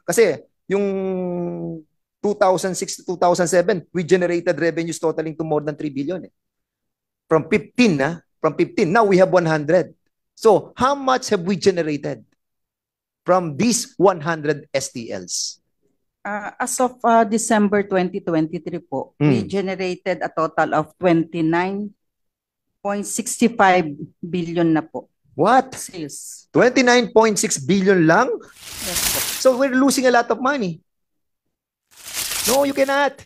Kasi yung 2006 to 2007, we generated revenues totaling to more than 3 billion. From 15, from 15, now we have 100. So, how much have we generated from these 100 STLs? As of December 2023 po, we Hmm. generated a total of 29.65 billion na po What? sales. 29.6 billion lang? Yes po. So, we're losing a lot of money. No, you cannot.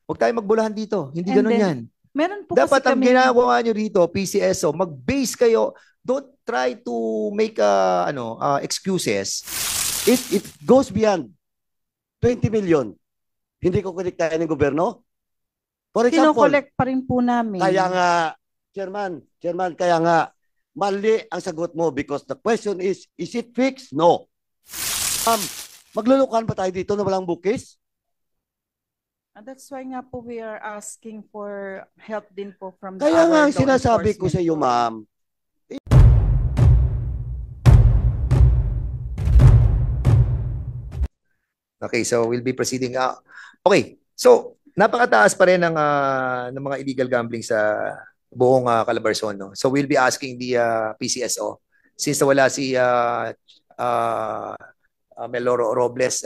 Huwag tayo magbulahan dito. Hindi And ganun then, yan. meron po kasi Dapat ang kaming ginagawa nyo rito, PCSO, mag-base kayo. Don't try to make excuses. It goes beyond 20 million. Hindi ko kaya ng gobyerno. For example, kino-collect pa rin po namin. kaya nga, Chairman, kaya nga, mali ang sagot mo because the question is it fixed? No. Maglulukan pa tayo dito na walang bukis? And that's why nga po we are asking for help din po from Kaya nga our ang law sinasabi ko enforcement sa iyo, po. ma'am, Okay, so we'll be proceeding. Okay, so napakataas pa rin ng mga illegal gambling sa buong Calabarzon. No? So we'll be asking the PCSO, since wala si Meloro Robles,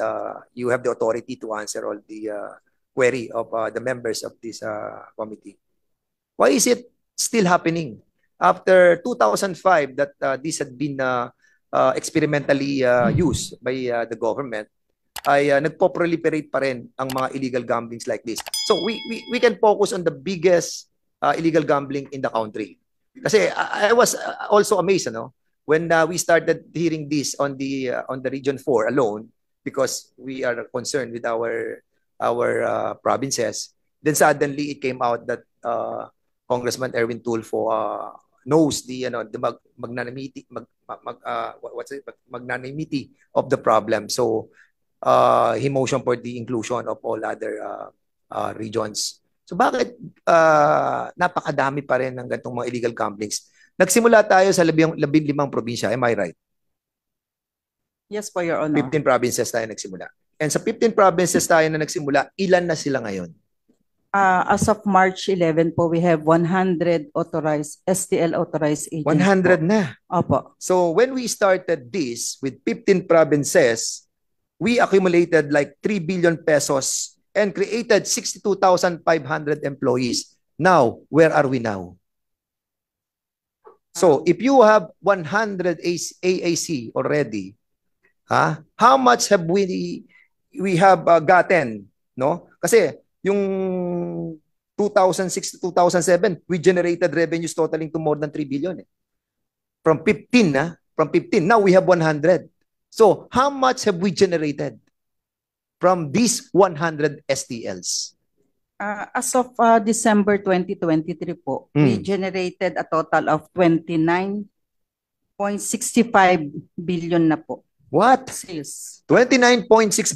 you have the authority to answer all the query of the members of this committee. Why is it still happening? After 2005 that this had been experimentally used by the government, ay nagpo-proliferate pa rin ang mga illegal gamblings like this. So we can focus on the biggest illegal gambling in the country. Kasi I was also amazed when we started hearing this on the Region 4 alone, because we are concerned with our provinces. Then suddenly it came out that Congressman Erwin Tulfo knows the magnanimity of the problem. So he motioned for the inclusion of all other regions. So bakit napakadami pa rin ng ganitong mga illegal gamblings? Nagsimula tayo sa 15 probinsya, am I right? Yes po, Your Honor. 15 provinces tayo nagsimula. And sa 15 provinces tayo na nagsimula, ilan na sila ngayon? As of March 11 po, we have 100 authorized, STL authorized agents 100 po. na. Opo. So when we started this with 15 provinces, we accumulated like 3 billion pesos and created 62,500 employees. Now, where are we now? So, if you have 100 AAC already, how much have we have gotten, no? Kasi yung 2006 to 2007, we generated revenues totaling to more than 3 billion. From 15, now we have 100. So, how much have we generated from these 100 STLs? As of December 2023 po, we generated a total of 29.65 billion na po. What? Sales. 29.6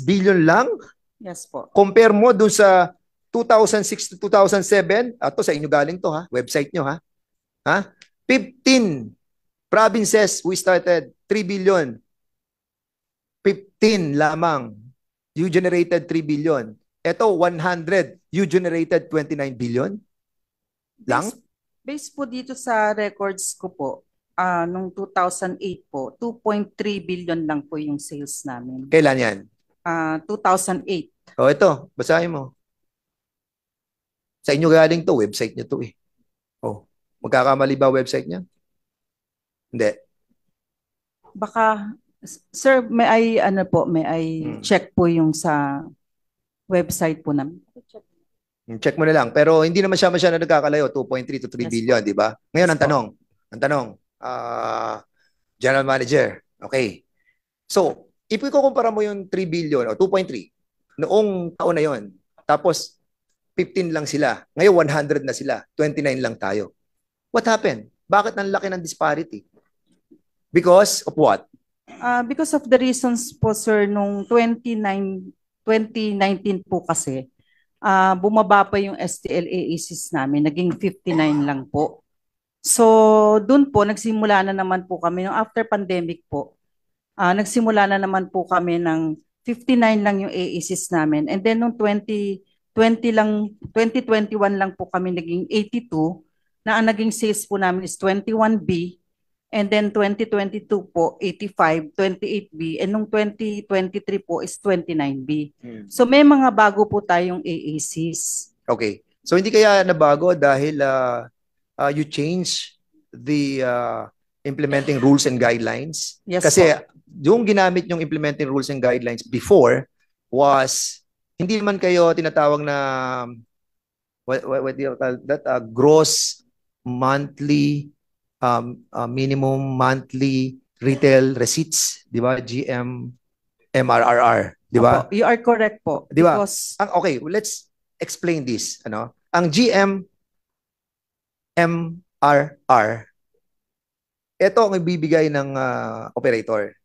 billion lang? Yes po. Compare mo dun sa 2006 to 2007, ito sa inyo galing to website nyo 15 provinces we started 3 billion. 15 lamang, you generated 3 billion. Ito, 100, you generated 29 billion? Lang? Based po dito sa records ko po, nung 2008 po, 2.3 billion lang po yung sales namin. Kailan yan? 2008. Ito, basahin mo. Sa inyo galing to, website nyo to magkakamali ba website niya? Hindi. Baka, sir, may I check po yung sa website po namin. Check mo na lang. Pero hindi naman siya masyadong nagkakalayo, 2.3 to 3 billion, di ba? Ngayon, ang tanong, General Manager, okay. So, if ikukumpara mo yung 3 billion o 2.3, noong taon na yon, tapos 15 lang sila, ngayon 100 na sila, 29 lang tayo. What happened? Bakit ang laki ng disparity? Because of what? Because of the reasons po, sir, nung 2019 po kasi, bumaba pa yung STL AACs namin, naging 59 lang po. So, dun po, nagsimula na naman po kami, nung after pandemic po, nagsimula na naman po kami ng 59 lang yung AACs namin. And then nung 2021 lang po kami naging 82, na ang naging sales po namin is 21B, and then 2022 po 85, 28B, and nung 2023 po is 29B. So may mga bago po tayong AACs. Okay. So hindi kaya nabago dahil you change the implementing rules and guidelines? Yes Kasi po. yung ginamit yung implementing rules and guidelines before was hindi man kayo tinatawag na what do you call that, gross monthly minimum monthly retail receipts, di ba? MRR, di ba? Opo, you are correct po. Di ba? Because Okay, let's explain this. Ano? Ang MRR, ito ang ibibigay ng operator.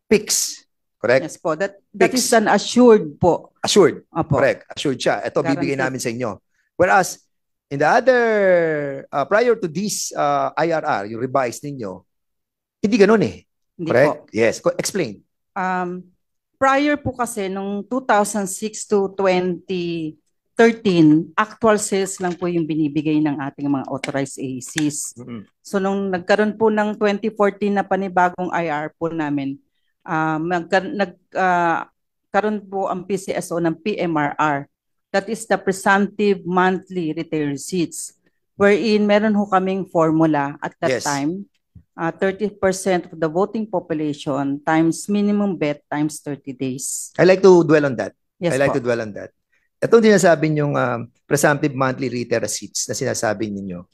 Fix, correct? yes po, that Fixed. is an assured po. Assured, Opo. correct. Assured siya. Ito bibigay Guaranteed. namin sa inyo. Whereas, in the other, prior to this IRR, yung revised ninyo, hindi ganun eh. Hindi Correct? po. Yes. Explain. Prior po kasi nung 2006 to 2013, actual sales lang po yung binibigay ng ating mga authorized AACs. So nung nagkaroon po ng 2014 na panibagong IR po namin, nagkaroon po ang PCSO ng PMRR. That is the presumptive monthly retail receipts, wherein meron ho kaming formula at that Yes. time, 30% of the voting population times minimum bet times 30 days. I like to dwell on that. Yes I like po. to dwell on that. Itong sinasabi yung presumptive monthly retail receipts na sinasabi ninyo,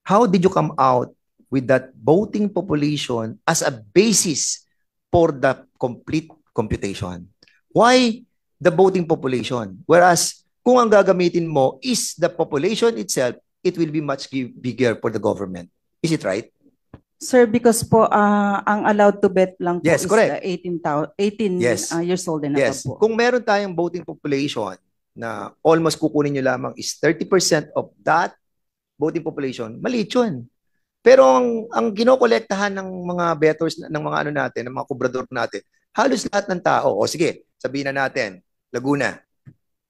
how did you come out with that voting population as a basis for the complete computation? Why the voting population? Whereas, kung ang gagamitin mo is the population itself, it will be much bigger for the government. Is it right? Sir, because po ang allowed to bet lang po Yes, is correct. 18 Yes. years old and Yes. above po. Kung meron tayong voting population na almost kukunin nyo lamang is 30% of that voting population, maliit yun. Pero ang kinokolektahan ng mga bettors, ng mga ano natin, ng mga kubrador natin, halos lahat ng tao, o sige, sabihin na natin, Laguna,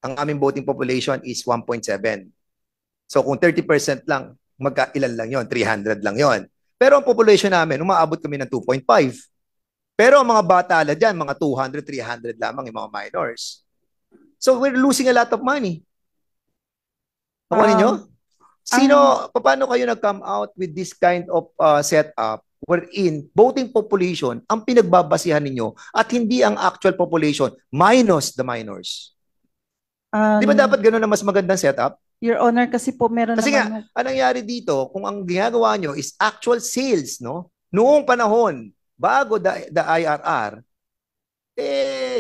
ang aming voting population is 1.7. So kung 30% lang, magkailan lang yon, 300 lang yon. Pero ang population namin, umaabot kami ng 2.5. Pero ang mga bata ala dyan, mga 200, 300 lamang yung mga minors. So we're losing a lot of money. Ako ninyo? Paano kayo nag-come out with this kind of setup wherein voting population ang pinagbabasihan ninyo at hindi ang actual population minus the minors? Di ba dapat gano'n na mas magandang setup? Your Honor, kasi po meron Kasi naman... nga, anong nangyari dito, kung ang ginagawa nyo is actual sales, no? Noong panahon, bago the IRR,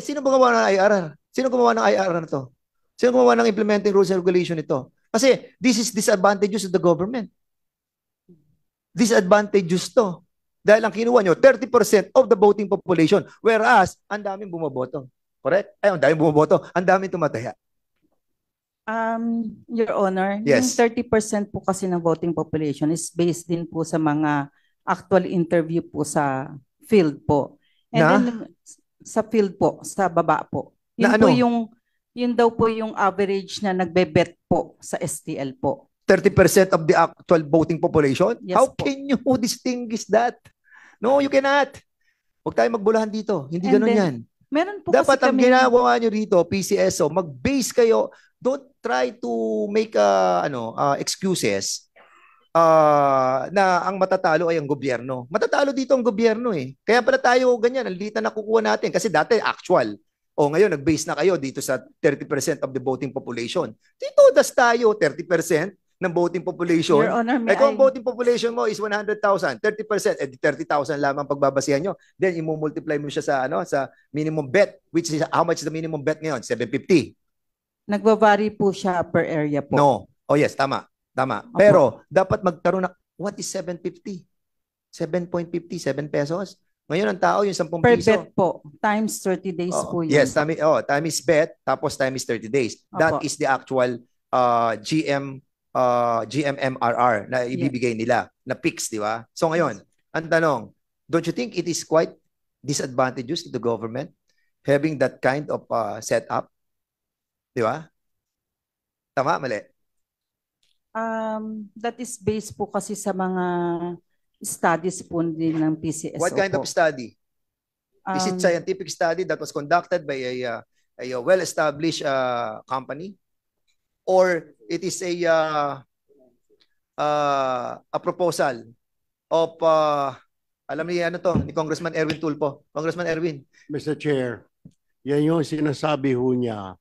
sino gumawa ng IRR? Sino gumawa ng IRR na to? Sino gumawa ng implementing rules and regulation ito? Kasi this is disadvantageous to the government. Disadvantageous to. Dahil ang kinuha nyo, 30% of the voting population, whereas, ang daming bumoboto. Correct? Ay, ang daming bumoboto, ang daming tumataya. Your Honor, Yes. yung 30% po kasi ng voting population is based din po sa mga actual interview po sa field po. And Na? then sa field po, sa baba po. Yun Na po ano? yun daw po yung average na nagbe-bet po sa STL po. 30% of the actual voting population? Yes How po. can you distinguish that? No, you cannot. Huwag tayo magbulahan dito. Hindi And ganun then, yan. Meron po Dapat kasi ang kami... ginagawa nyo rito, PCSO, mag-base kayo. Don't try to make excuses na ang matatalo ay ang gobyerno. Matatalo dito ang gobyerno eh. Kaya pala tayo ganyan, ang liit na nakukuha natin. Kasi dati actual. O ngayon, nag-base na kayo dito sa 30% of the voting population. Dito, das tayo, 30% ng voting population. Your Honor, may Kung ang voting population mo is 100,000, 30%, 30,000 lamang pagbabasihan nyo. Then, i-multiply mo siya sa minimum bet, which is, how much is the minimum bet ngayon? 750. Nagbavari po siya per area po. No. Oh yes, tama. Tama. Opo. Pero, dapat magkaroon na, what is 750? 7.50, 7 pesos? Ngayon, ang tao, yung 10 Per piso. bet po. Times 30 days po yun. Yes, time is bet, tapos time is 30 days. That Opo. is the actual GMMRR na ibibigay nila, na fix, di ba? So ngayon, ang tanong, don't you think it is quite disadvantageous to the government having that kind of setup? Di ba? Tama, mali? That is based po kasi sa mga studies po din ng PCSO What kind of po. study? Is it Um, scientific study that was conducted by a well-established company? Or it is a proposal of, alam niyo ano to, ni Congressman Erwin Tulfo. Congressman Erwin. Mr. Chair, yan yung sinasabi ho niya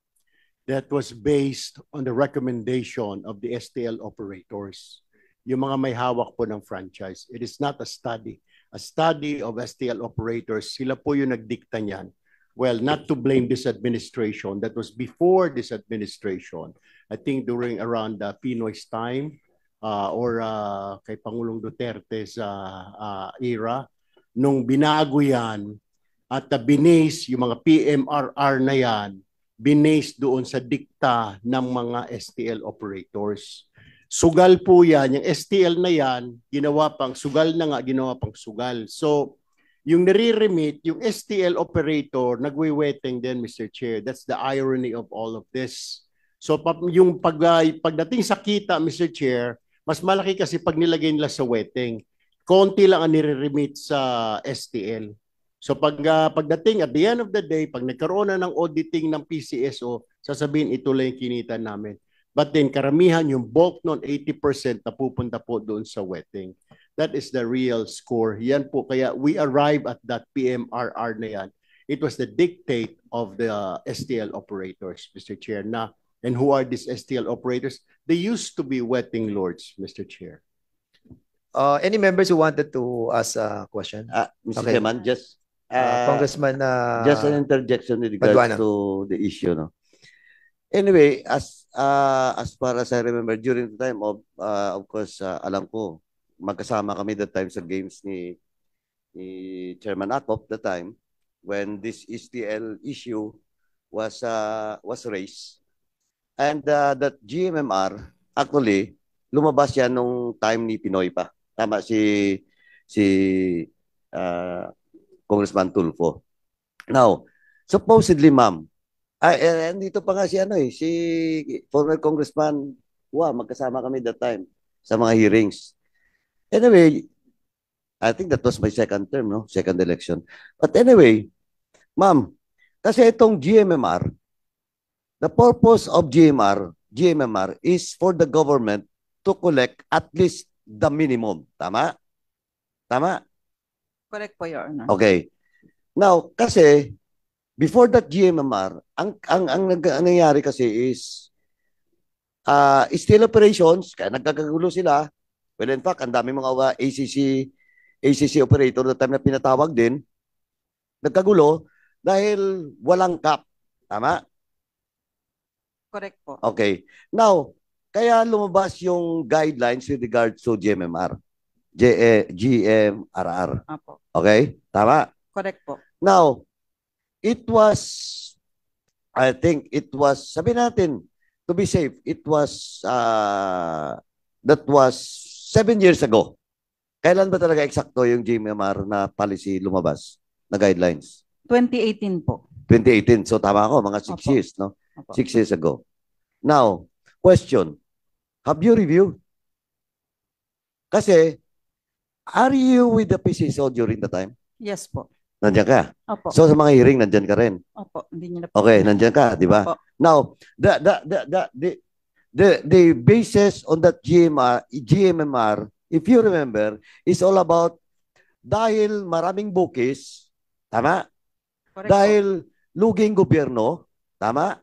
that was based on the recommendation of the STL operators. Yung mga may hawak po ng franchise. It is not a study. A study of STL operators, sila po yung nagdikta niyan. Well, not to blame this administration. That was before this administration. I think during around Pinoy's time or kay Pangulong Duterte's era, nung binago yan at binase yung mga PMRR na yan, binase doon sa dikta ng mga STL operators. Sugal po yan, yung STL na yan, ginawa pang sugal na nga, ginawa pang sugal. So, yung nare-remit, yung STL operator, nagwe-wetting din, Mr. Chair. That's the irony of all of this. So, yung pagdating sa kita, Mr. Chair, mas malaki kasi pag nilagay nila sa wetting. Konti lang ang nire-remit sa STL. So, pagdating at the end of the day, pag nagkaroon na ng auditing ng PCSO, sasabihin ito lang yung kinita namin. But then, karamihan yung bulk nun, 80% na pupunta po doon sa wetting. That is the real score. Yan po, kaya we arrive at that PMRR na yan. It was the dictate of the STL operators, Mr. Chair. And who are these STL operators? They used to be wetting lords, Mr. Chair. Any members who wanted to ask a question? Mr. Okay. Chairman, just Congressman just an interjection with regards Paduano. to the issue, no? Anyway, as far as I remember, during the time of course, alam ko, magkasama kami that time sa games ni Chairman Acop that time when this STL issue was raised. And that GMMR, actually, lumabas yan nung time ni Pinoy pa. Tama si Congressman Tulfo. Now, supposedly, ma'am, dito pa nga si si former Congressman magkasama kami that time sa mga hearings. Anyway, I think that was my second term, no? Second election. But anyway, ma'am, kasi itong GMMR, the purpose of GMMR is for the government to collect at least the minimum. Tama? Tama? correct po, Your Honor. Okay. Now, kasi before that GMMR, ang nangyayari kasi is steel operations, kaya nagkakagulo sila. Well, in fact, ang dami mga ACC operator na time na pinatawag din, nagkagulo dahil walang cap. Tama? Correct po. Okay. Now, kaya lumabas yung guidelines with regards to GMMR. GMRR. Apo. Okay? Tama? Correct po. Now, I think it was, sabi natin, to be safe, that was 7 years ago. Kailan ba talaga eksakto yung GMMR na policy lumabas, na guidelines? 2018 po. 2018. So tama ako, mga 6 Opo. years, no? Opo. 6 years ago. Now, question, have you reviewed? Kasi, are you with the PCSO during the time? Yes po. Nandiyan ka? Opo. So sa mga hearing, nandiyan ka rin? Opo. Hindi niyo na po. Okay, nandiyan ka, di ba? Opo. Now, the basis on that GMMR, if you remember, is all about dahil maraming bukis, tama? Correct Dahil luging gobyerno, tama?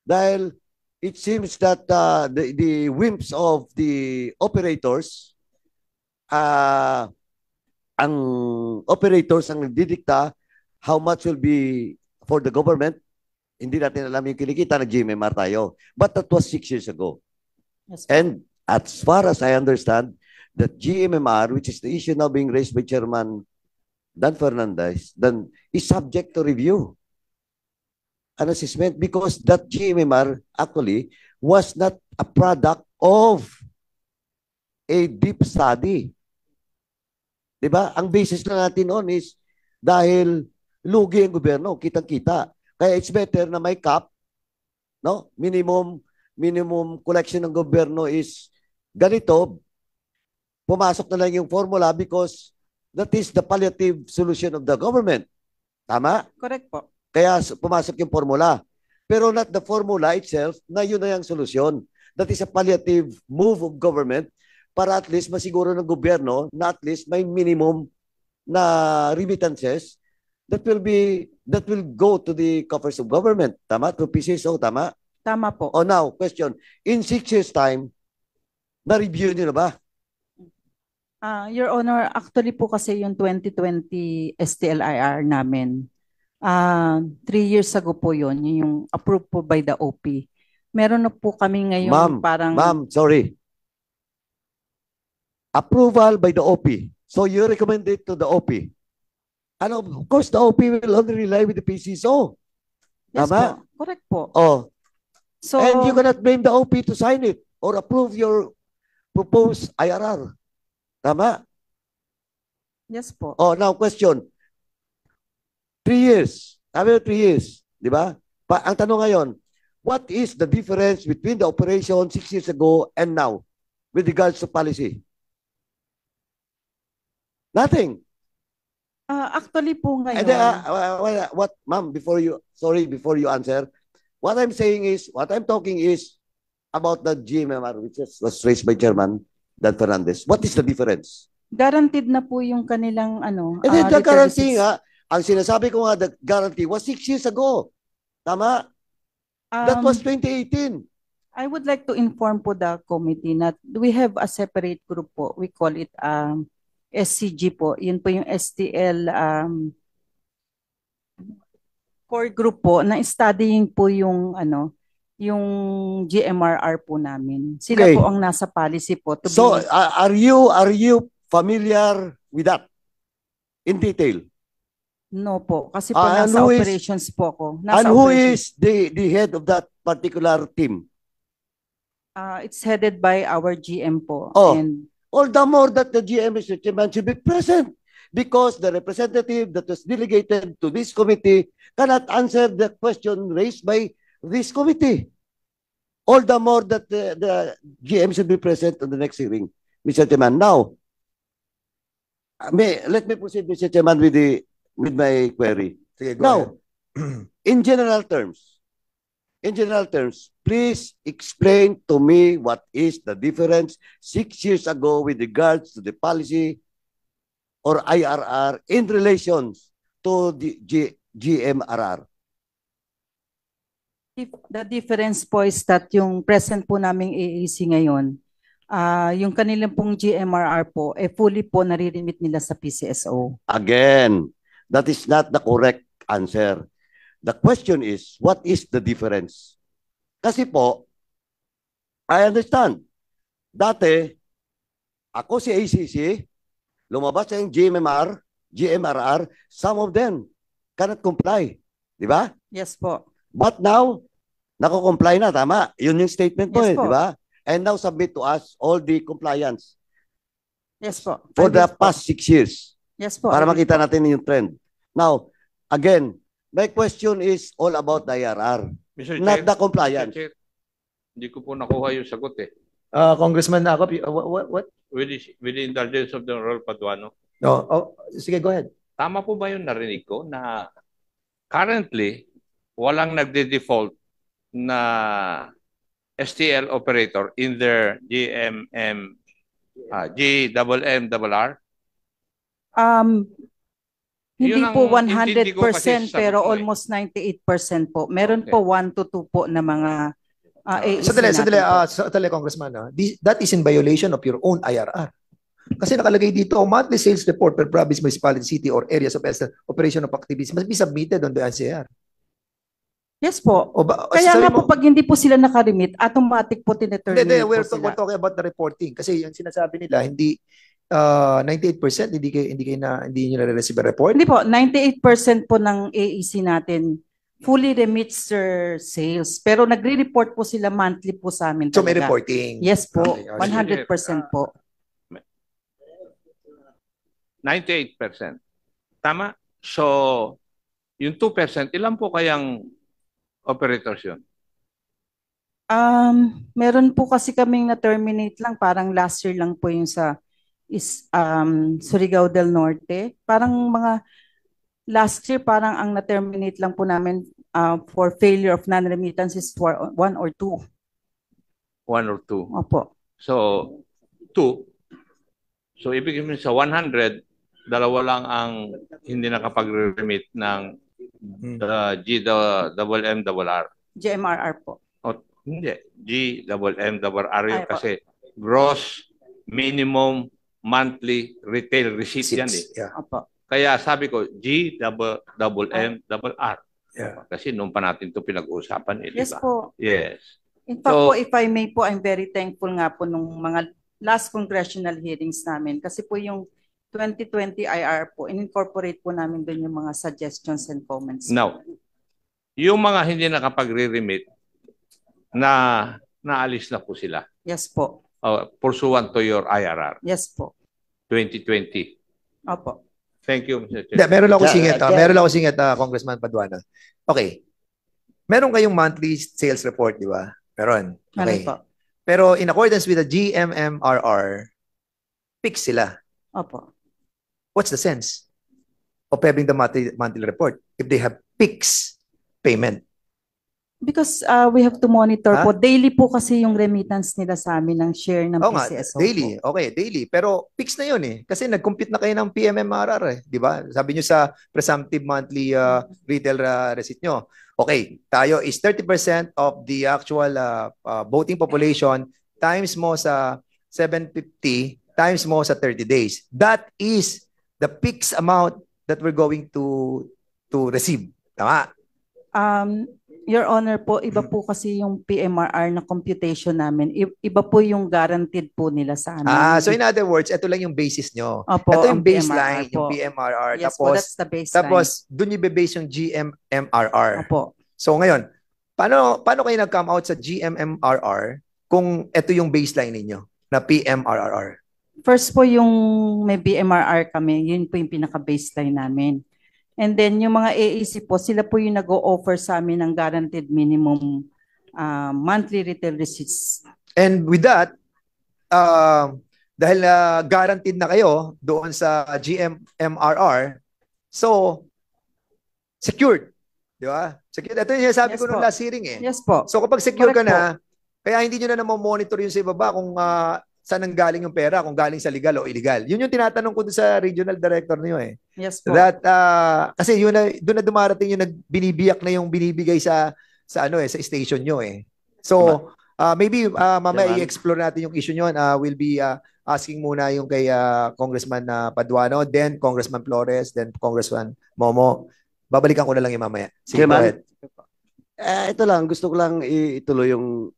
Dahil it seems that the whims of the operators, ang operators ang nagdidikta how much will be for the government. Hindi natin alam yung kinikita ng GMMR tayo. But that was 6 years ago. Yes, po. And as far as I understand, that GMMR, which is the issue now being raised by Chairman Dan Fernandez, then is subject to review an assessment because that GMMR actually was not a product of a deep study. Diba? Ang basis na natin on is dahil lugi ang gobyerno, kitang-kita. Kaya it's better na may cap, no? Minimum collection ng gobyerno is ganito, pumasok na lang yung formula because that is the palliative solution of the government. Tama? Correct po. Kaya pumasok yung formula. Pero not the formula itself na yun na yung solusyon. That is a palliative move of government para at least masiguro ng gobyerno na at least may minimum na remittances that will go to the coffers of government. Tama? To PCSO, tama? Tama po. Oh, now, question. In 6 years' time, na-review nyo na ba? Your Honor, actually po kasi yung 2020 STLIR namin, 3 years ago po yun, yung approved po by the OP. Meron na po kami ngayon parang... Ma'am, sorry. Approval by the OP. So you recommend it to the OP. And of course, the OP will only rely with the PCSO. Yes Tama? po. Correct po. Oh. So, And you cannot blame the OP to sign it or approve your proposed IRR. Tama? yes po. Oh, now question. 3 years. Sabi mo 3 years. Di ba? Ang tanong ngayon, what is the difference between the operation 6 years ago and now with regards to policy? Nothing. Actually po ngayon, And then, what, ma'am, before you answer, what I'm talking is about the GMMR, which was raised by Chairman Dan Fernandez. What is the difference? guaranteed na po yung kanilang ano, And then the return guarantee receipts. nga, ang sinasabi ko nga, the guarantee was 6 years ago. Tama? That was 2018. I would like to inform po the committee that we have a separate group po. We call it SCG po. Yun po yung STL core group po na studying po yung ano, yung GMRR po namin. Sila Okay. po ang nasa policy po to So, be are you familiar with that in detail? no po kasi po And nasa who is- operations po ko. And Nasa who operations. is the head of that particular team? It's headed by our GM po. Oh. And All the more that the GM is chairman should be present because the representative that was delegated to this committee cannot answer the question raised by this committee. All the more that the GM should be present on the next hearing, Mr. Chairman. Now, let me proceed, Mr. Chairman, with my query. Sige, go Now, ahead. in general terms, please explain to me what is the difference 6 years ago with regards to the policy or IRR in relations to the GMRR. the difference po is that yung present po naming AAC ngayon, yung kanilang pong GMRR po, fully po nare-remit nila sa PCSO. Again, that is not the correct answer. The question is, what is the difference? Kasi po, I understand. Dati, ako si ACC, lumabas yung GMRR, some of them cannot comply. Di ba? Yes po. But now, nako-comply na, tama? Yun yung statement mo Yes po. di ba? And now submit to us all the compliance Yes po. for I the will po. past 6 years. Yes po. Para I will makita po. natin yung trend. Now, again, my question is all about the IRR, Mr. not Chair, the compliance. Mr. Chair, hindi ko po nakuha yung sagot eh. Congressman Akop, what? With the indulgence of the Honorable Paduano. No, sige, go ahead. Tama po ba yung narinig ko na currently walang nagde-default na STL operator in their GMMRR? Hindi Yun ang po intindi ko kasi 100% sa sagot pero mo eh. almost 98% po. Meron Okay. po 1 to 2 po na mga AAC Sandali, natin po. sandali, Congressman. That is in violation of your own IRR. Kasi nakalagay dito, monthly sales report per province, municipality, city, or areas of operation of activities must be submitted on the NCR. Yes po. O ba, Kaya sabi nga mo- po pag hindi po sila nakarimit, automatic po tineterminate Hindi, po we're sila. talking about the reporting. Kasi yung sinasabi nila, hindi 98% hindi niyo na-receive a report. Hindi po, 98% po ng AEC natin fully remits their sales. Pero nagre-report po sila monthly po sa amin So may talaga. reporting. Yes po, Okay, sige. 100% po. 98%. Tama? So, Yung 2%, ilan po kayang operators yun? Meron po kasi kaming na-terminate lang, parang last year lang po yung sa Surigao del Norte. Parang mga last year parang ang na-terminate lang po namin for failure of non-remittances for 1 or 2. 1 or 2. Opo. So, 2. So, ibig sabihin sa 100, dalawa lang ang hindi nakapag-remit ng GMMRR. GMRR po. O, hindi. GMMRR yun Ay, po. kasi gross minimum monthly retail receipt yan eh. Yeah. Opo. Kaya sabi ko, GMMRR. Yeah. Kasi noon pa natin ito pinag-uusapan eh, Yes di ba? po. Yes. In fact So- po, if I may po, I'm very thankful nga po nung mga last congressional hearings namin. Kasi po yung 2020 IR po, in-incorporate po namin doon yung mga suggestions and comments. Now, yung mga hindi nakapag-remit, naalis na po sila. Yes po. Pursuant to your IRR Yes po. 2020. Opo. Thank you, Mr. Hindi, Chair. meron lang ako Yeah, singit. yeah. Meron lang ako singit, Congressman Paduano. Okay. Meron kayong monthly sales report, di ba? Meron. Meron Okay. po. Pero in accordance with the GMMRR, fix sila. Opo. What's the sense of having the monthly report if they have fixed payment? Because we have to monitor Ha? po. Daily po kasi yung remittance nila sa amin ng share ng Oo nga, PCSO daily. po. Okay, daily. Pero fix na yun eh. Kasi nag-compute na kayo ng PMMRR eh. Di ba? Sabi nyo sa presumptive monthly retail receipt nyo. Okay, tayo is 30% of the actual voting population times mo sa 750 times mo sa 30 days. That is the fixed amount that we're going to receive. Tama? Your Honor po, iba po kasi yung PMRR na computation namin. Iba po yung guaranteed po nila sa amin. So in other words, ito lang yung basis nyo. Opo, Ito ang yung baseline, PMRR po. yung PMRR. Yes po, that's the baseline. Tapos, dun yung base yung GMMRR. Opo. So ngayon, paano kayo nag-come out sa GMMRR kung ito yung baseline ninyo na PMRR? First po yung may BMRR kami, yun po yung pinaka-baseline namin. And then yung mga AAC po, sila po yung nag-o-offer sa amin ng guaranteed minimum monthly retail receipts. And with that, dahil guaranteed na kayo doon sa GMMRR, so secured. Di ba? Secured. Ito yung sinasabi Yes ko nung po. last hearing eh. Yes po. So kapag secure ka Correct na, kaya hindi nyo na monitor yung sa ibaba kung saan ang galing yung pera, kung galing sa legal o illegal. Yun yung tinatanong ko doon sa regional director niyo eh. Yes po. That kasi yun na doon na dumarating yung binibiyak na yung binibigay sa ano eh sa station nyo eh. So maybe mamaya Chairman. i-explore natin yung issue nyo. We'll be asking muna yung kay Congressman Paduano, then Congressman Flores, then Congressman Momo. Babalikan ko na lang yung mamaya. Sige, go Chairman. ahead. Ito lang, gusto ko lang ituloy yung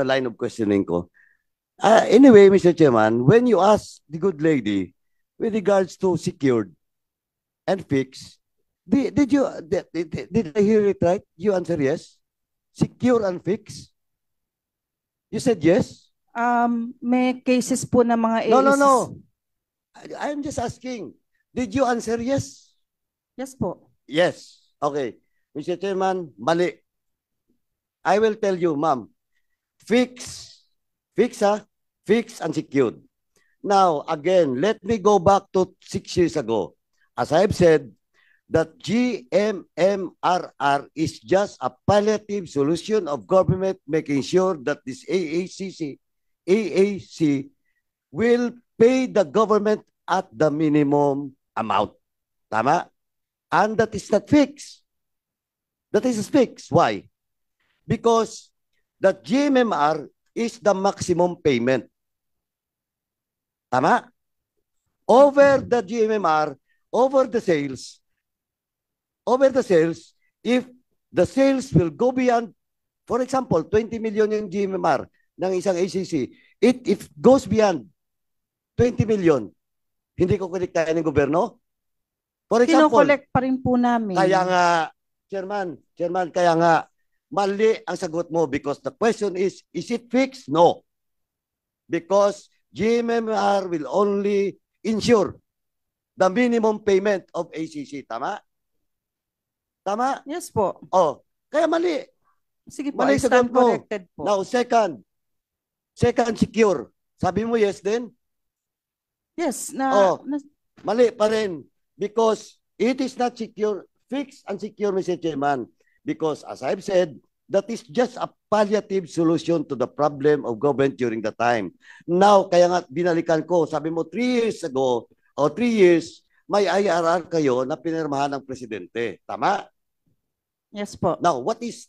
line of questioning ko. Anyway, Mr. Chairman, when you ask the good lady with regards to secured and fixed, did I hear it right? You answer yes? Secure and fixed? You said yes? May cases po na mga AACs. No. I'm just asking. Did you answer yes? Yes po. Yes. Okay. Mr. Chairman, mali. I will tell you, ma'am. Fix and secured. Now, again, let me go back to 6 years ago. As I've said, that GMMRR is just a palliative solution of government making sure that this AAC will pay the government at the minimum amount. Tama? And that is not fixed. That is fixed. Why? Because the GMMR is the maximum payment. Tama? Over the GMMR, over the sales, if the sales will go beyond, for example, 20 million yung GMMR ng isang ACC, if goes beyond 20 million, hindi ko kolektahin ng gobyerno? For example, Kino-collect pa rin po namin. kaya nga, Chairman, kaya nga, mali ang sagot mo because the question is it fixed? No. Because GMMR will only ensure the minimum payment of ACC. Tama? Tama? Yes po. Oh, kaya mali. Sige po, Mali I sa stand ganito. corrected po. Now, second secure. Sabi mo yes din? Yes, Oh. Mali pa rin. Because it is not secure, fixed and secure, Mr. Chairman. Because as I've said, that is just a palliative solution to the problem of government during the time. Now, kaya nga binalikan ko, sabi mo 3 years ago, o 3 years, may IRR kayo na pinirmahan ng presidente. Tama? Yes po. Now, what is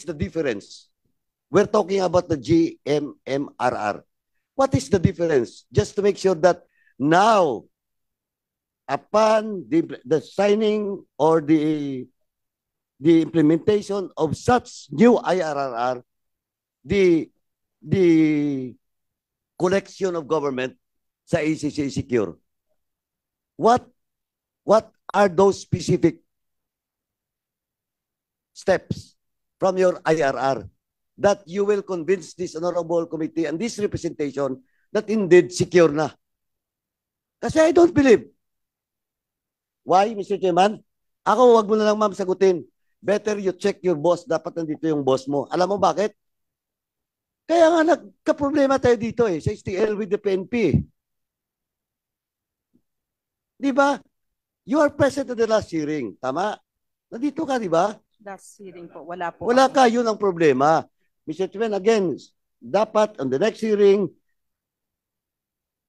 the difference? We're talking about the GMMRR. What is the difference? Just to make sure that now, upon the signing or the implementation of such new IRR, the collection of government sa ACC is secure. What are those specific steps from your IRR that you will convince this honorable committee and this representation that indeed secure na? Kasi I don't believe. Why, Mr. Chairman? Ako, wag mo na lang, ma'am, sagutin. Better you check your boss. Dapat nandito yung boss mo. Alam mo bakit? Kaya nga nagka-problema tayo dito sa STL with the PNP. Di ba? You are present at the last hearing. Tama? Nandito ka, di ba? Last hearing po, wala po. Wala ako. ka, yun ang problema. Mr. Chairman, again, dapat on the next hearing,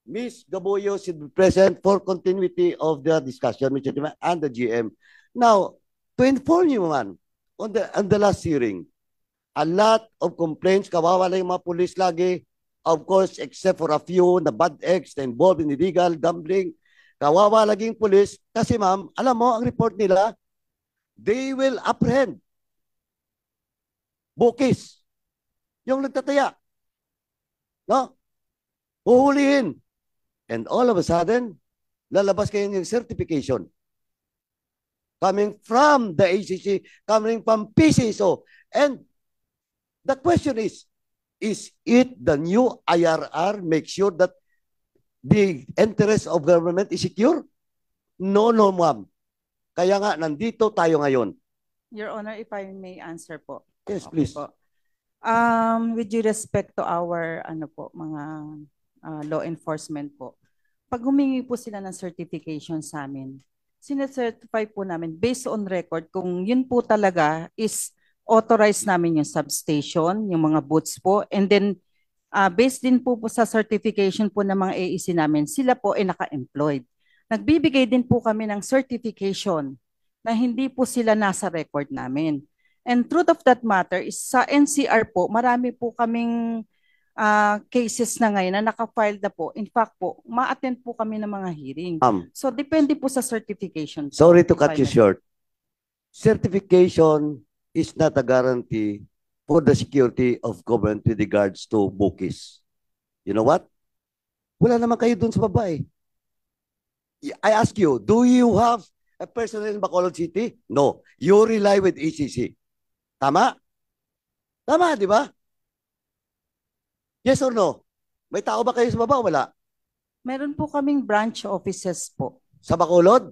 Ms. Gaboyo should be present for continuity of the discussion, Mr. Chairman, and the GM. Now, to inform you, man, on the last hearing, a lot of complaints, kawawa lang yung mga police lagi, of course, except for a few na bad eggs na involved in illegal gambling, kawawa laging police, kasi ma'am, alam mo, ang report nila, they will apprehend bukis, yung nagtataya, no? Huhulihin. And all of a sudden, lalabas kayo yung certification coming from the ACC, coming from PCSO. And the question is it the new IRR make sure that the interest of government is secure? No, ma'am. Kaya nga, nandito tayo ngayon. Your Honor, if I may answer po. Yes, Okay please. po. With due respect to our mga law enforcement po, pag humingi po sila ng certification sa amin, sinecertify po namin based on record kung yun po talaga is authorized namin yung substation, yung mga booths po, and then based din po sa certification po ng mga AEC namin, sila po ay naka-employed. Nagbibigay din po kami ng certification na hindi po sila nasa record namin. And truth of that matter is sa NCR po, marami po kaming cases na ngayon na naka-file na po. In fact po, ma-attend po kami ng mga hearing. So depende po sa certification. Sorry to cut you short. Certification is not a guarantee for the security of government with regards to bookies. You know what? Wala naman kayo dun sa babae. I ask you, do you have a personnel in Bacolod City? No. You rely with ECC. Tama? Tama, di ba? Yes or no? May tao ba kayo sa baba o wala? Meron po kaming branch offices po. Sa Bacolod?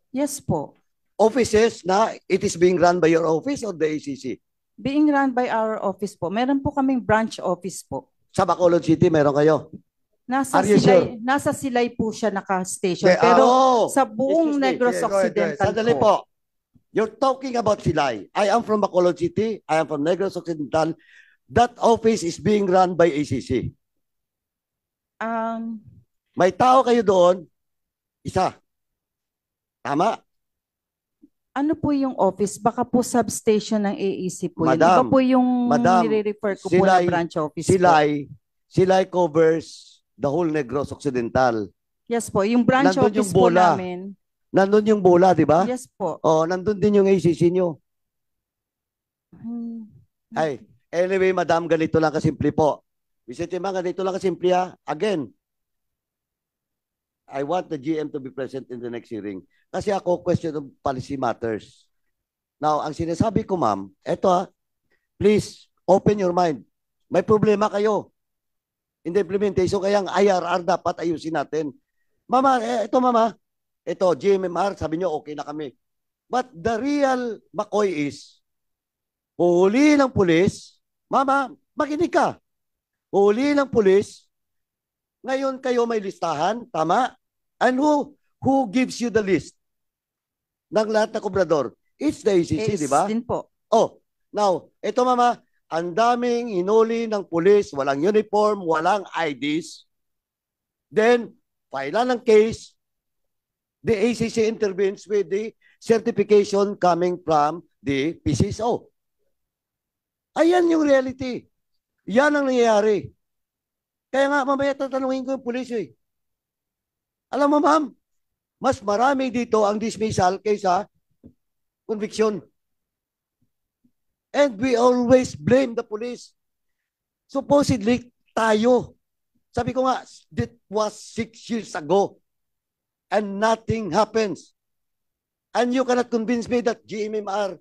Yes po. Offices na it is being run by your office or the ECC? Being run by our office po. Meron po kaming branch office po. Sa Bacolod City, meron kayo? Nasa Are you Silay, nasa Silay po siya naka-station. Okay, Pero sa excuse buong me. Negros Yeah, go ahead. Occidental Sandali po. po. You're talking about Silay. I am from Bacolod City. I am from Negros Occidental. That office is being run by ACC. May tao kayo doon, isa. Tama? Ano po yung office? Baka po substation ng AEC po yun. Madam, Iba po yung Madam, nire-refer ko po Silay- na branch office po. Silay covers the whole Negros Occidental. Yes po, yung branch Nandun office yung po bola. namin. Nandun yung bola, di ba? Yes po. Oh, nandun din yung ACC nyo. Hmm. Ay, anyway, madam, ganito lang kasimple po. Mr. Chairman, ganito lang kasimple ha. Again, I want the GM to be present in the next hearing. Kasi ako, question of policy matters. Now, ang sinasabi ko, ma'am, eto ha, please, open your mind. May problema kayo in the implementation, kaya ang IRR dapat ayusin natin. Mama, ito mama, ito, GMMR, sabi nyo, okay na kami. But the real McCoy is, huhuli ng pulis, mama, makinig ka. Huhuli ng pulis, ngayon kayo may listahan, tama? And who gives you the list ng lahat na kobrador? It's the ACC, di ba? din po. Oh, now, ito mama, ang daming hinuli ng pulis, walang uniform, walang IDs. Then, file ng case, the ACC intervenes with the certification coming from the PCSO. Ayan yung reality. Yan ang nangyayari. Kaya nga, mamaya tatanungin ko yung pulis eh. Alam mo ma'am, mas marami dito ang dismissal kaysa conviction. And we always blame the police. Supposedly, tayo. Sabi ko nga, that was 6 years ago. And nothing happens. And you cannot convince me that GMMR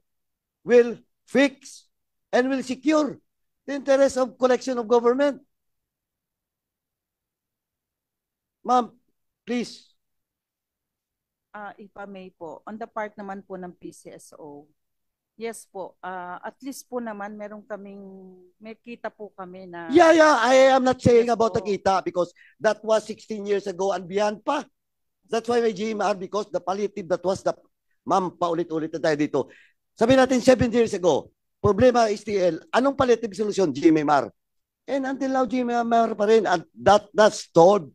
will fix and will secure the interest of collection of government. Ma'am, please. If I may po, on the part naman po ng PCSO, yes po, at least po naman may kita po kami na... Yeah, I am not saying Yes about the po. kita because that was 16 years ago and beyond pa. That's why may GMR because the palliative that was the... Ma'am, paulit-ulit na tayo dito. Sabi natin 7 years ago, problema STL, anong palliative solution? GMR. And until now, GMR pa rin. And that's solved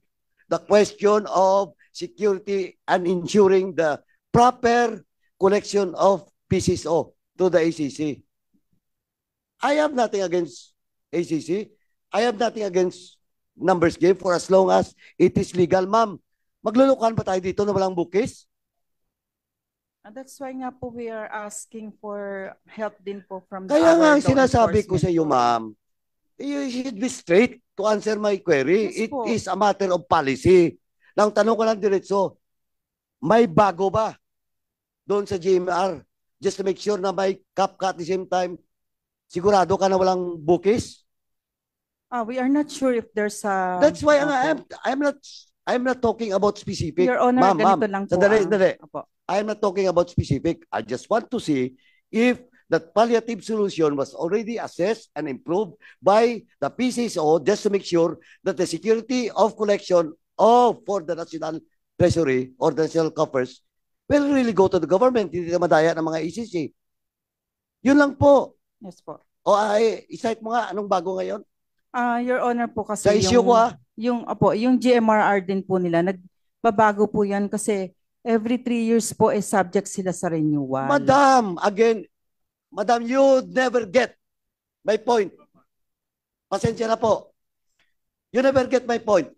the question of security and ensuring the proper collection of PCSO to the ACC. I have nothing against ACC. I have nothing against numbers game for as long as it is legal. Ma'am, maglulukan pa tayo dito na walang bukis? And that's why nga po we are asking for help din po from Kaya nga our law sinasabi ko enforcement sa iyo, po. ma'am, you should be straight to answer my query. Yes It po. is a matter of policy. Nang tanong ko lang diretso, may bago ba doon sa GMR? Just to make sure na may cap ka at the same time, sigurado ka na walang bukis? We are not sure if there's a... That's why Opo. I'm not talking about specific. Your Honor, Ma'am, ganito lang po. sandali. Opo. I'm not talking about specific. I just want to see if that palliative solution was already assessed and improved by the PCSO just to make sure that the security of collection for the National Treasury or the National Coffers will really go to the government, hindi na madaya ng mga ECC. Yun lang po. Yes po. O i-cite mo nga, anong bago ngayon? Your Honor po kasi Sa issue ko yung GMRR din po nila, nagbabago po yan kasi every 3 years po subject sila sa renewal. Madam, again, Madam, you never get my point. Pasensya na po. You never get my point.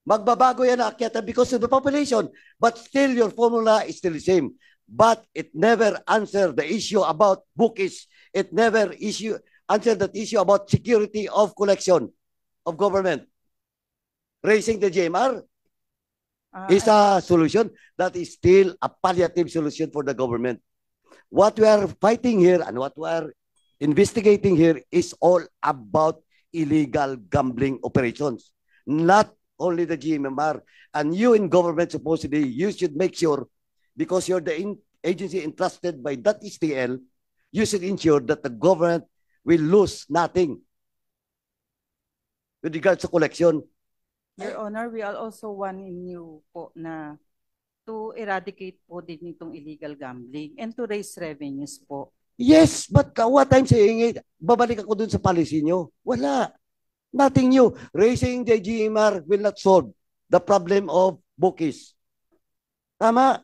Magbabago yan na akyatan because of the population, but still your formula is still the same. But it never answered the issue about bookies. It never answered that issue about security of collection of government. Raising the GMR is a solution that is still a palliative solution for the government. What we are fighting here and what we are investigating here is all about illegal gambling operations, not only the GMMR. And you in government, supposedly, you should make sure, because you're the agency entrusted by that STL, you should ensure that the government will lose nothing with regards to collection. Your Honor, we are also one in you po na to eradicate po din itong illegal gambling and to raise revenues po. Yes, but what I'm saying is, babalik ako dun sa policy nyo. Wala. Nothing new. Raising the GMR will not solve the problem of bookies. Tama?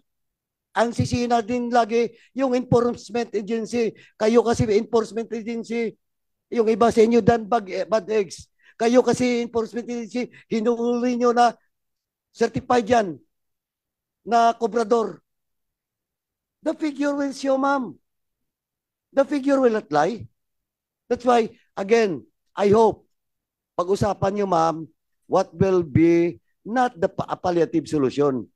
Ang sisihin natin lagi, yung enforcement agency. Kayo kasi enforcement agency. Yung iba sa inyo, dan bad eggs. Kayo kasi enforcement agency, hinuli nyo na certified yan na kobrador. The figure will show, ma'am. The figure will not lie. That's why, again, I hope, pag-usapan nyo, ma'am, what will be not a palliative solution,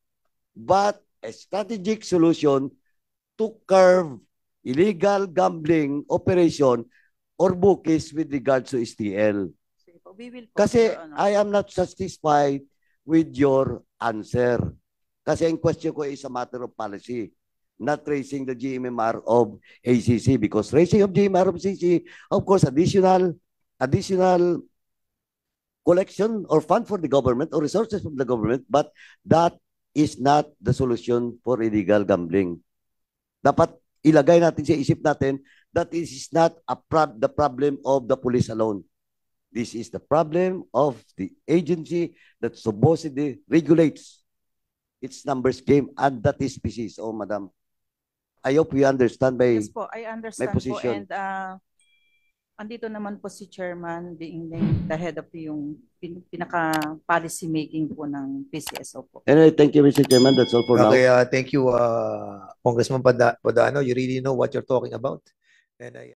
but a strategic solution to curb illegal gambling operation or bookies with regards to STL. We will po, Kasi Your Honor. I am not satisfied with your answer. Kasi ang question ko is a matter of policy. not raising the GMMR of ACC, because raising of GMR of ACC, of course, additional collection or fund for the government or resources from the government, but that is not the solution for illegal gambling. Dapat ilagay natin sa isip natin that this is not the problem of the police alone. This is the problem of the agency that supposedly regulates its numbers game, and that is PCSO, Madam. I hope you understand my Yes po, I understand po, position. and andito naman po si Chairman being the head of yung pinaka-policy making po ng PCSO po. Anyway, thank you, Mr. Chairman. That's all for now. Okay, thank you, Congressman Padano. You really know what you're talking about. And I